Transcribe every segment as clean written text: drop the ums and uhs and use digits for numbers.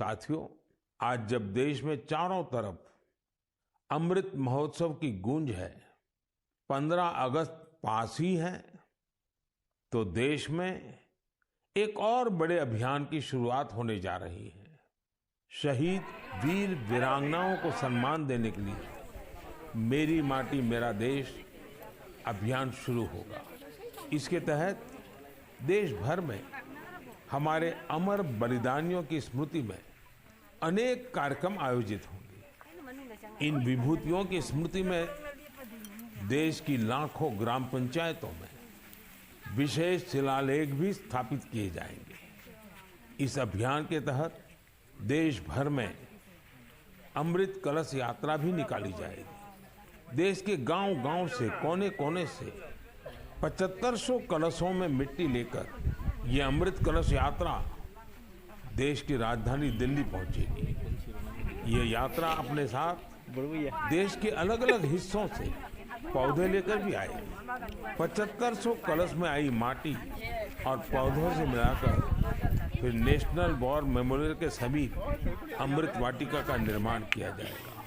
साथियों, आज जब देश में चारों तरफ अमृत महोत्सव की गूंज है, 15 अगस्त पास ही है, तो देश में एक और बड़े अभियान की शुरुआत होने जा रही है। शहीद वीर वीरांगनाओं को सम्मान देने के लिए मेरी माटी मेरा देश अभियान शुरू होगा। इसके तहत देश भर में हमारे अमर बलिदानियों की स्मृति में अनेक कार्यक्रम आयोजित होंगे। इन विभूतियों की स्मृति में देश की लाखों ग्राम पंचायतों में विशेष शिलालेख भी स्थापित किए जाएंगे। इस अभियान के तहत देश भर में अमृत कलश यात्रा भी निकाली जाएगी। देश के गांव-गांव से, कोने-कोने से 7500 कलशों में मिट्टी लेकर ये अमृत कलश यात्रा देश की राजधानी दिल्ली पहुंचेगी। ये यात्रा अपने साथ देश के अलग-अलग हिस्सों से पौधे लेकर भी आएगी। 7500 कलश में आई माटी और पौधों से मिलाकर फिर नेशनल वॉर मेमोरियल के समीप अमृत वाटिका का निर्माण किया जाएगा।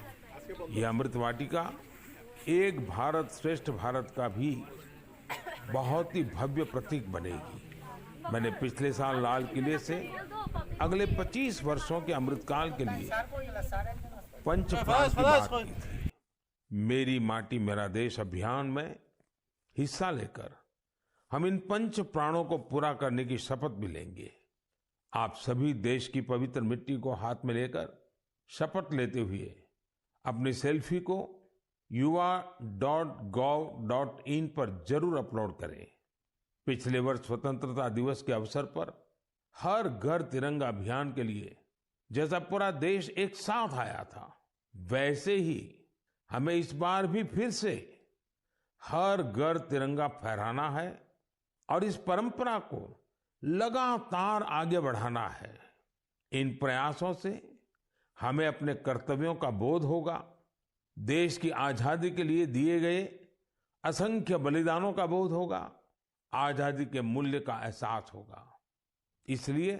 ये अमृत वाटिका एक भारत श्रेष्ठ भारत का भी बहुत ही भव्य प्रतीक बनेगी। मैंने पिछले साल लाल किले से अगले 25 वर्षों के अमृतकाल के लिए पंच प्राण की बात की थी। मेरी माटी मेरा देश अभियान में हिस्सा लेकर हम इन पंच प्राणों को पूरा करने की शपथ भी लेंगे। आप सभी देश की पवित्र मिट्टी को हाथ में लेकर शपथ लेते हुए अपनी सेल्फी को yuva.gov.in पर जरूर अपलोड करें। पिछले वर्ष स्वतंत्रता दिवस के अवसर पर हर घर तिरंगा अभियान के लिए जैसा पूरा देश एक साथ आया था, वैसे ही हमें इस बार भी फिर से हर घर तिरंगा फहराना है और इस परंपरा को लगातार आगे बढ़ाना है। इन प्रयासों से हमें अपने कर्तव्यों का बोध होगा, देश की आजादी के लिए दिए गए असंख्य बलिदानों का बोध होगा, आजादी के मूल्य का एहसास होगा। इसलिए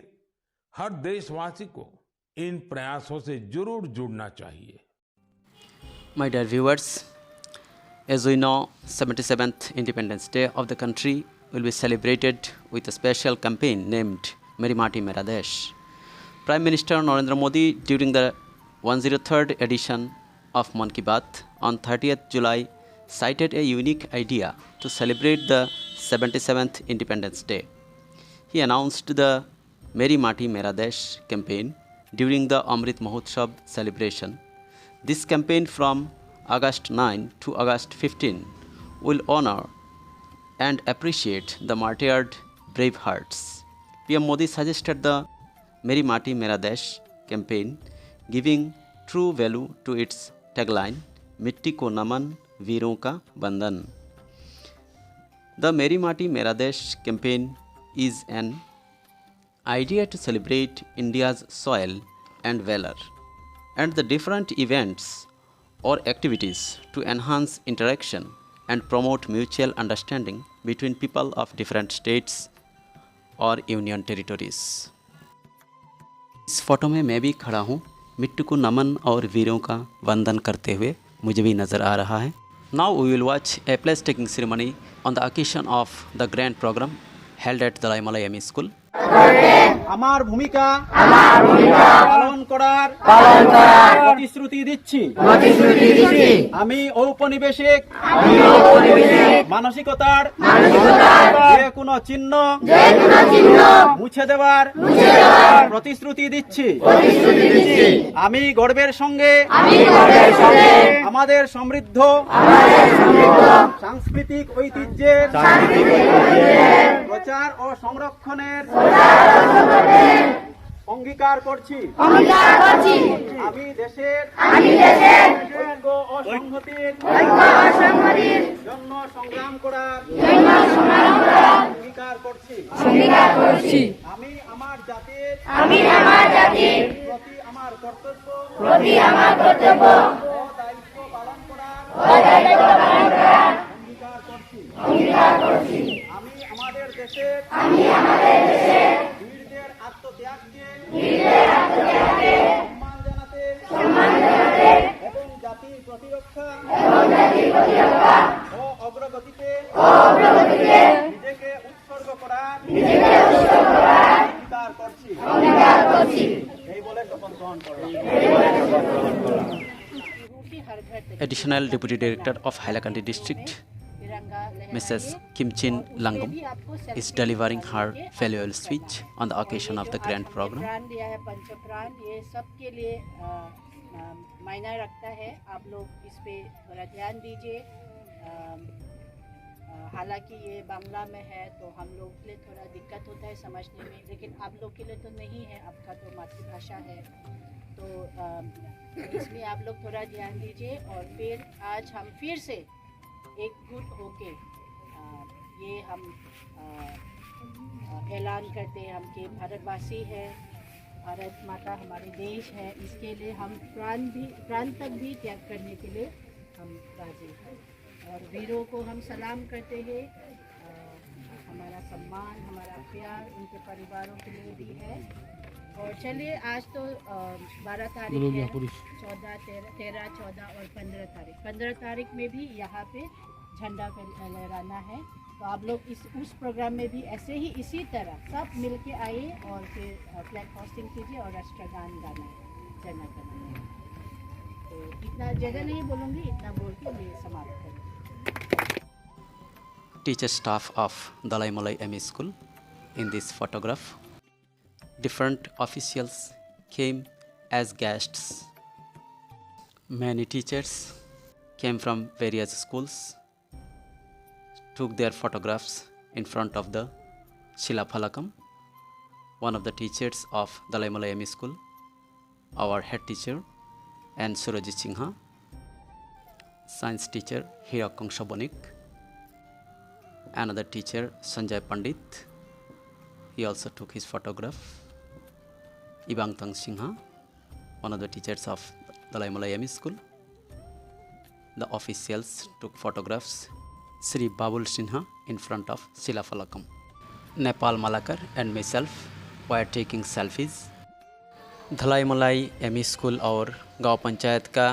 हर देशवासी को इन प्रयासों से जरूर जुड़ना चाहिए। My dear viewers, as we know, 77th Independence Day of the country will be celebrated with a special campaign named Meri Mati Mera Desh. Prime Minister Narendra Modi, during the 103rd edition of Mann Ki Baat on 30th July, cited a unique idea to celebrate the 77th Independence Day. He announced the Meri Mati Mera Desh campaign during the Amrit Mahotsav celebration. This campaign from August 9 to August 15 will honor and appreciate the martyred brave hearts. PM Modi suggested the Meri Mati Mera Desh campaign, giving true value to its tagline, मिट्टी को नमन वीरों का बंधन. The Meri Mati Mera Desh campaign is an idea to celebrate India's soil and valor, and the different events or activities to enhance interaction and promote mutual understanding between people of different states or union territories. इस photo में मैं भी खड़ा हूँ, मिट्टी को नमन और वीरों का वंदन करते हुए मुझे भी नज़र आ रहा है. Now we will watch a place taking ceremony on the occasion of the grand program held at the Dalai M School. আমার ভূমিকা পালন করার প্রতিশ্রুতি দিচ্ছি। আমি ঔপনিবেশিক মানসিকতার যে কোনো চিহ্ন মুছে দেওয়ার প্রতিশ্রুতি দিচ্ছি। আমি গর্বের সঙ্গে আমাদের সমৃদ্ধ সাংস্কৃতিক ঐতিহ্যের প্রচার ও সংরক্ষণের অঙ্গীকার করছি। আমি দেশের ঐক্য ও সংহতির জন্য সংগ্রাম করার অঙ্গীকার করছি। আমি আমার জাতির প্রতি আমার কর্তব্য ও দায়িত্ব পালন করার অঙ্গীকার করছি। আমি আমাদের দেশের বীরদের আত্মত্যাগকে এই বলে শপথ গ্রহণ করলাম। Additional Deputy Director of Hailakandi District, Mrs. Kimchin Langum, is delivering her farewell speech on the occasion of the grand program. प्राण दिया है पंचप्राण, ये सबके लिए मायना रखता है। आप लोग इस पे बड़ा ध्यान दीजिए। हालांकि ये बांग्ला में है तो हम लोग के लिए थोड़ा दिक्कत होता है समझने में, लेकिन आप लोग के लिए तो नहीं है, आपका तो मातृभाषा है, तो इसमें आप लोग थोड़ा ध्यान दीजिए। और फिर आज हम फिर से एकजुट होके ये हम ऐलान करते हैं हम कि भारतवासी है, भारत माता हमारे देश है, इसके लिए हम प्राण तक भी त्याग करने के लिए हम राजी हैं। और वीरों को हम सलाम करते हैं, हमारा सम्मान, हमारा प्यार उनके परिवारों के लिए भी है। और चलिए आज तो 12 तारीख है, 13, 14 और 15 तारीख। 15 तारीख में भी यहाँ पे झंडा लहराना है, तो आप लोग उस प्रोग्राम में भी ऐसे ही इसी तरह सब मिल के आइए और फिर फ्लैग होस्टिंग कीजिए और राष्ट्रगान गाना है, जय माता दी। तो इतना ज़्यादा नहीं बोलूँगी, इतना बोल के मैं समाप्त करूँगी। Teacher staff of Dalai Malai ME School. In this photograph, different officials came as guests. Many teachers came from various schools, took their photographs in front of the Shilaphalakam. One of the teachers of Dalai Malai ME School, our head teacher, and Surajit Singha, science teacher Hirakong Shabonik, another teacher Sanjay Pandit, he also took his photograph. Ibang Tang Singha, one of the teachers of Dalai Malai ME School. The officials took photographs. Sri Babul Sinha in front of Shilaphalakam. Nepal Malakar and myself were taking selfies. धलाई मलाई ME school और गांव पंचायत का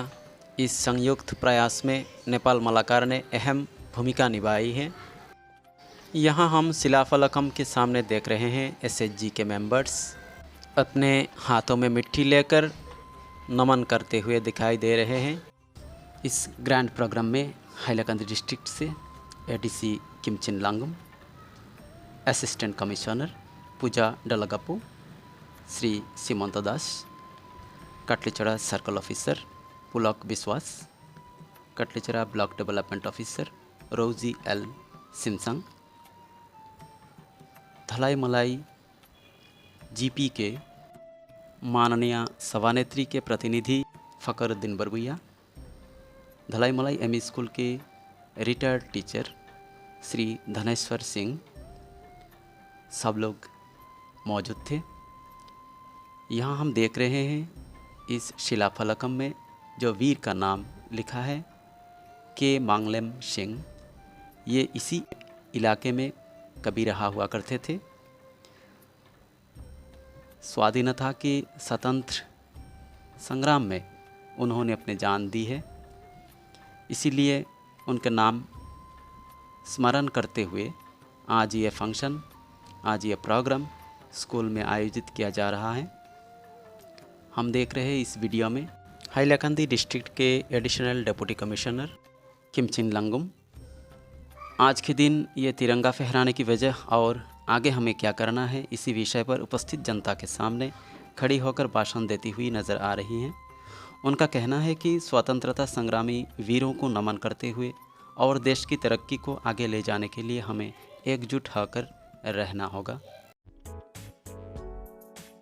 इस संयुक्त प्रयास में नेपाल मलाकार ने अहम भूमिका निभाई है। यहाँ हम शिलाफलकम के सामने देख रहे हैं SHG के मेंबर्स अपने हाथों में मिट्टी लेकर नमन करते हुए दिखाई दे रहे हैं। इस ग्रैंड प्रोग्राम में हाइलाकंदी डिस्ट्रिक्ट से ADC किमचिन लांगम, असिस्टेंट कमिश्नर पूजा डलगपू, श्री सीमंत दास, कटलीचड़ा सर्कल ऑफिसर पुलक विश्वास, कटलीचड़ा ब्लॉक डेवलपमेंट ऑफिसर रोजी एल सिमसंग, धलाई मलाई GP के माननीय सभानेत्री के प्रतिनिधि फ़करुद्दीन बरगुइया, धलाई मलाई ME स्कूल के रिटायर्ड टीचर श्री धनेश्वर सिंह, सब लोग मौजूद थे। यहाँ हम देख रहे हैं इस शिलाफलकम में जो वीर का नाम लिखा है के मांगलेम सिंह, ये इसी इलाके में कभी रहा हुआ करते थे। स्वाधीनता के स्वतंत्र संग्राम में उन्होंने अपनी जान दी है, इसीलिए उनका नाम स्मरण करते हुए आज ये फंक्शन, आज ये प्रोग्राम स्कूल में आयोजित किया जा रहा है। हम देख रहे हैं इस वीडियो में हाइलाकंदी डिस्ट्रिक्ट के एडिशनल डिप्टी कमिश्नर किमचिन लंगुम आज के दिन ये तिरंगा फहराने की वजह और आगे हमें क्या करना है इसी विषय पर उपस्थित जनता के सामने खड़ी होकर भाषण देती हुई नज़र आ रही हैं। उनका कहना है कि स्वतंत्रता संग्रामी वीरों को नमन करते हुए और देश की तरक्की को आगे ले जाने के लिए हमें एकजुट होकर रहना होगा।